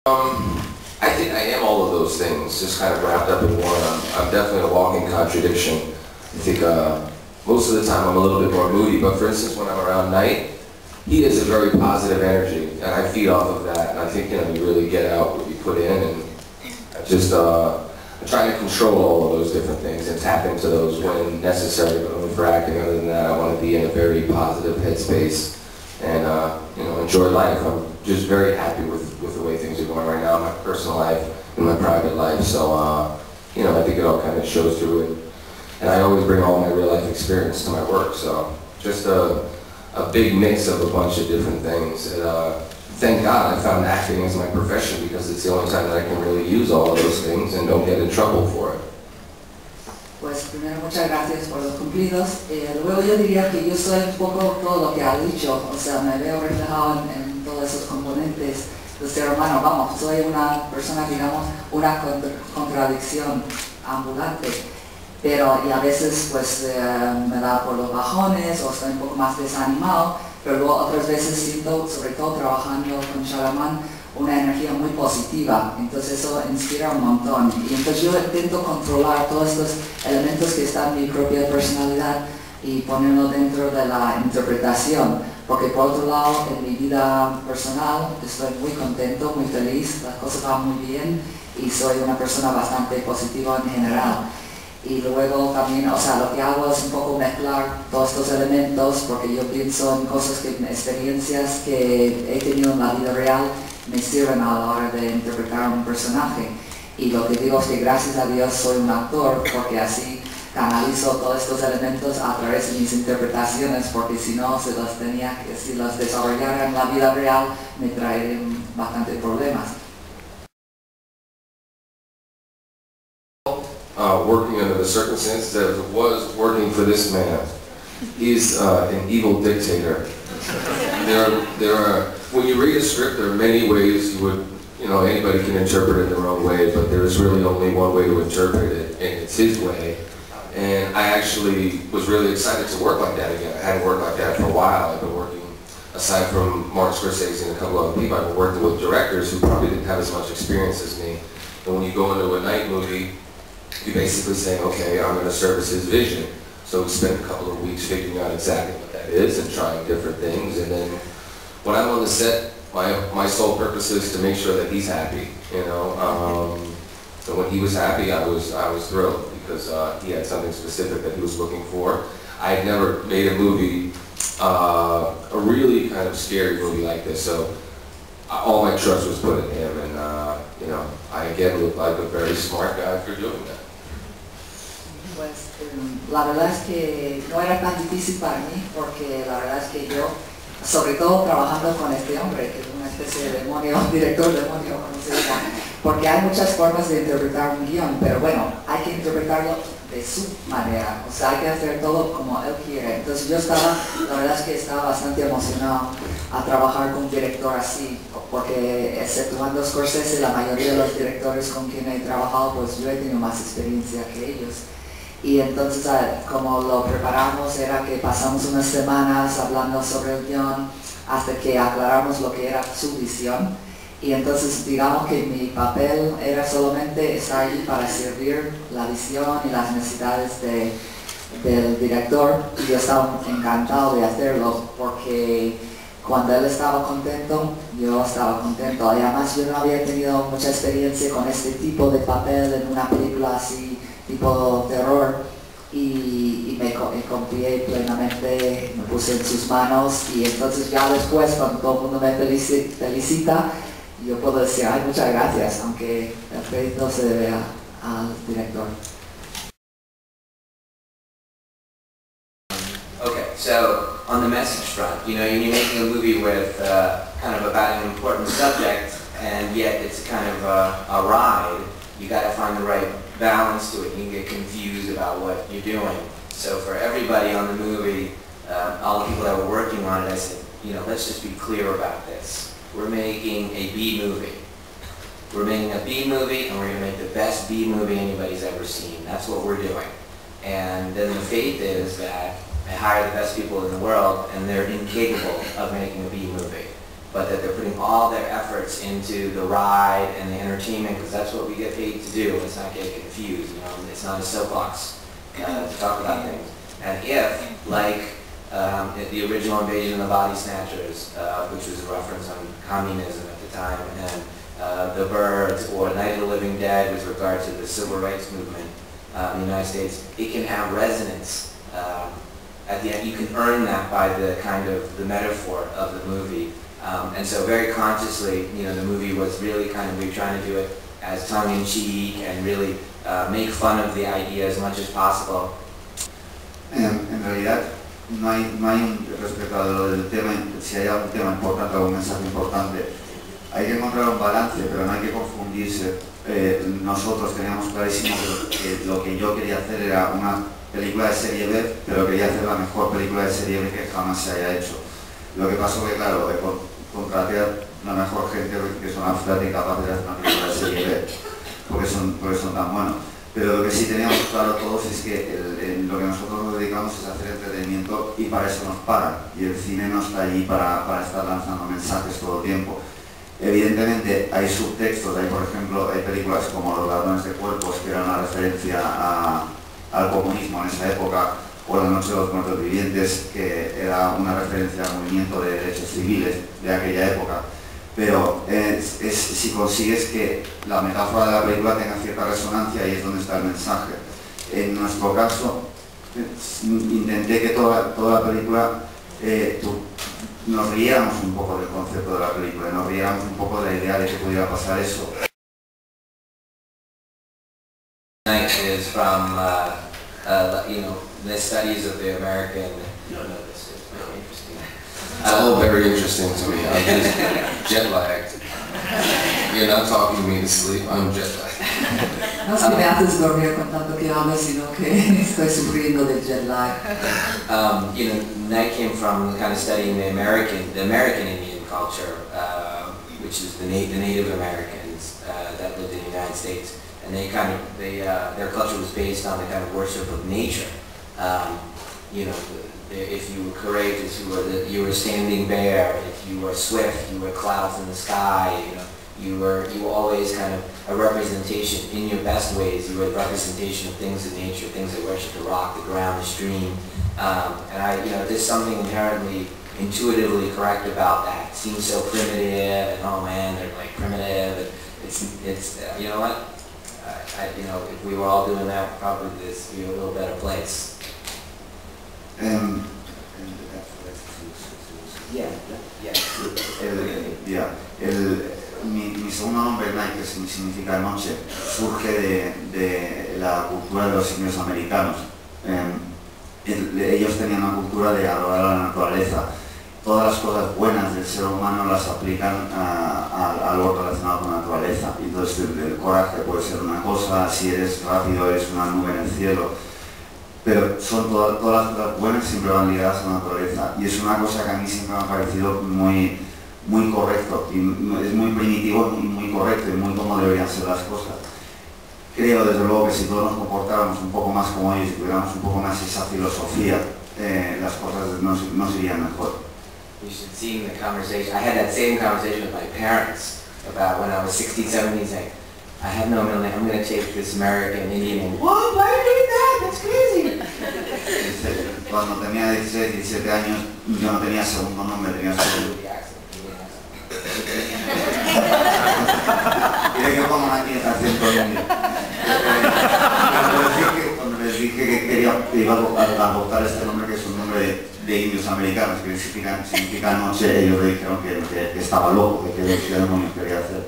I think I am all of those things, just kind of wrapped up in one. I'm definitely a walking contradiction. I think most of the time I'm a little bit more moody, but for instance, when I'm around Knight, he has a very positive energy, and I feed off of that. And I think, you really get out what you put in, and I just I'm trying to control all of those different things and tap into those when necessary. But only for acting. Other than that, I want to be in a very positive headspace and enjoy life. I'm just very happy with the way things are going right now in my personal life and my private life. So I think it all kind of shows through, and I always bring all my real life experience to my work. So just a big mix of a bunch of different things. And, thank God I found acting as my profession, because it's the only time that I can really use all of those things and don't get in trouble for it. Pues primero, muchas gracias por los cumplidos. Luego yo diría que yo soy un poco todo lo que ha dicho, o sea, me veo reflejado en todos esos componentes del ser humano. Vamos, soy una persona, digamos, una contradicción ambulante, pero y a veces pues me da por los bajones o estoy un poco más desanimado, pero luego otras veces siento, sobre todo trabajando con Shalamán, una energía muy positiva, entonces eso inspira un montón. Y entonces yo intento controlar todos estos elementos que están en mi propia personalidad y ponerlo dentro de la interpretación, porque por otro lado en mi vida personal estoy muy contento, muy feliz, las cosas van muy bien y soy una persona bastante positiva en general. Y luego también, o sea, lo que hago es un poco mezclar todos estos elementos, porque yo pienso en cosas experiencias que he tenido en la vida real me sirven a la hora de interpretar un personaje. Y lo que digo es que gracias a Dios soy un actor, porque así canalizo todos estos elementos a través de mis interpretaciones, porque si no, si los desarrollara en la vida real, me traerían bastantes problemas. Working under the circumstances that it was working for this man. He's an evil dictator. There are, when you read a script, there are many ways you would, anybody can interpret it their own way, but there's really only one way to interpret it, and it's his way. And I actually was really excited to work like that again. I hadn't worked like that for a while. I've been working, aside from Martin Scorsese and a couple other people, I've been working with directors who probably didn't have as much experience as me. And when you go into a Knight movie, you're basically saying, okay, I'm going to service his vision. So we spent a couple of weeks figuring out exactly what that is and trying different things. And then when I'm on the set, my sole purpose is to make sure that he's happy. So when he was happy, I was thrilled, because he had something specific that he was looking for. I had never made a movie, a really kind of scary movie like this. So all my trust was put in him, and I again look like a very smart guy for doing that. Pues la verdad es que no era tan difícil para mí, porque la verdad es que yo, sobre todo trabajando con este hombre, que es una especie de demonio, director demonio, como se llama, porque hay muchas formas de interpretar un guión, pero bueno, hay que interpretarlo de su manera, o sea, hay que hacer todo como él quiere. Entonces yo la verdad es que estaba bastante emocionado a trabajar con un director así, porque exceptuando Scorsese, la mayoría de los directores con quien he trabajado, pues yo he tenido más experiencia que ellos. Y entonces, como lo preparamos, era que pasamos unas semanas hablando sobre el guión hasta que aclaramos lo que era su visión. Y entonces, digamos que mi papel era solamente estar ahí para servir la visión y las necesidades del director. Y yo estaba encantado de hacerlo, porque cuando él estaba contento, yo estaba contento. Y además yo no había tenido mucha experiencia con este tipo de papel en una película así, tipo terror, y me confié plenamente, me puse en sus manos, y entonces ya después, cuando todo el mundo me felicita, yo puedo decir, ay, muchas gracias, aunque el crédito se debe al director. Okay, so on the message front, you're making a movie with kind of about an important subject, and yet it's kind of a ride. You got to find the right balance to it. You can get confused about what you're doing. So for everybody on the movie, all the people that were working on it, I said, let's just be clear about this. We're making a B movie. We're making a B movie, and we're going to make the best B movie anybody's ever seen. That's what we're doing. And then the faith is that I hire the best people in the world, and they're incapable of making a B movie. but that they're putting all their efforts into the ride and the entertainment, because that's what we get paid to do. Let's not get confused, you know, it's not a soapbox to talk about things. And if, like the original Invasion of the Body Snatchers, which was a reference on communism at the time, and The Birds, or Night of the Living Dead with regard to the civil rights movement in the United States, it can have resonance. At the end, you can earn that by the kind of the metaphor of the movie. And so very consciously, you know, the movie was really kind of, we were trying to do it as tongue-in-cheek and really make fun of the idea as much as possible. En realidad, no hay respecto a lo del tema, si hay algún tema importante, algún mensaje importante, hay que encontrar un balance, pero no hay que confundirse. Nosotros teníamos clarísimo que lo que yo quería hacer era una película de serie B, pero quería hacer la mejor película de serie B que jamás se haya hecho. Lo que pasó que, claro, contraté a la mejor gente que son absolutamente capaces de hacer una película de serie B, porque son tan buenos. Pero lo que sí teníamos claro todos es que lo que nosotros nos dedicamos es hacer entretenimiento, y para eso nos pagan. Y el cine no está allí para estar lanzando mensajes todo el tiempo. Evidentemente hay subtextos, hay, por ejemplo, hay películas como Los ladrones de cuerpos, que eran una referencia al comunismo en esa época, o La noche de los muertos vivientes, que era una referencia al movimiento de derechos civiles de aquella época. Pero si consigues que la metáfora de la película tenga cierta resonancia, ahí es donde está el mensaje. En nuestro caso, intenté que toda la película nos riéramos un poco del concepto de la película, nos riéramos un poco de la idea de que pudiera pasar eso. Is from you know, the studies of the American. You don't know this. It's very interesting. It's all very interesting to me. I'm just jet lagged. You're not talking me to sleep. I'm jet lagged. No es que me haces dormir con tanto que hablas, sino que estoy sufriendo del jet lag. You know, Night came from kind of studying the American Indian culture, which is the Native Americans that lived in the United States. And they kind of, their culture was based on the kind of worship of nature. You know, if you were courageous, you were standing bare. If you were swift, you were clouds in the sky. You know, you were always kind of a representation in your best ways. You were a representation of things in nature, things that worship the rock, the ground, the stream. And you know, there's something inherently, intuitively correct about that. It seems so primitive, and oh man, they're like primitive. And it's you know what? You know, if we were all doing that, probably this would be a little better place. Mi segundo nombre, Night, que significa noche, surge de la cultura de los indios americanos. Ellos tenían una cultura de adorar a la naturaleza. Todas las cosas buenas del ser humano las aplican a algo relacionado con la naturaleza. Entonces el coraje puede ser una cosa, si eres rápido eres una nube en el cielo, pero todas las cosas buenas siempre van ligadas a la naturaleza, y es una cosa que a mí siempre me ha parecido muy correcto, y es muy primitivo y muy correcto, y muy como deberían ser las cosas. Creo desde luego que si todos nos comportáramos un poco más como ellos y tuviéramos un poco más esa filosofía, las cosas nos irían mejor. You should see in the conversation. I had that same conversation with my parents about when I was 16, 17, saying, I have no middle name, I'm going to take this American Indian name. What? Why are you doing that? That's crazy. Cuando tenía 16, 17 años, yo no tenía segundo nombre, tenía solo... Mira que pongo aquí acento indio. Cuando les dije que iba a adoptar este nombre, que es un nombre de indios americanos, que significa noche, ellos le dijeron que estaba loco, que qué demonios quería hacer.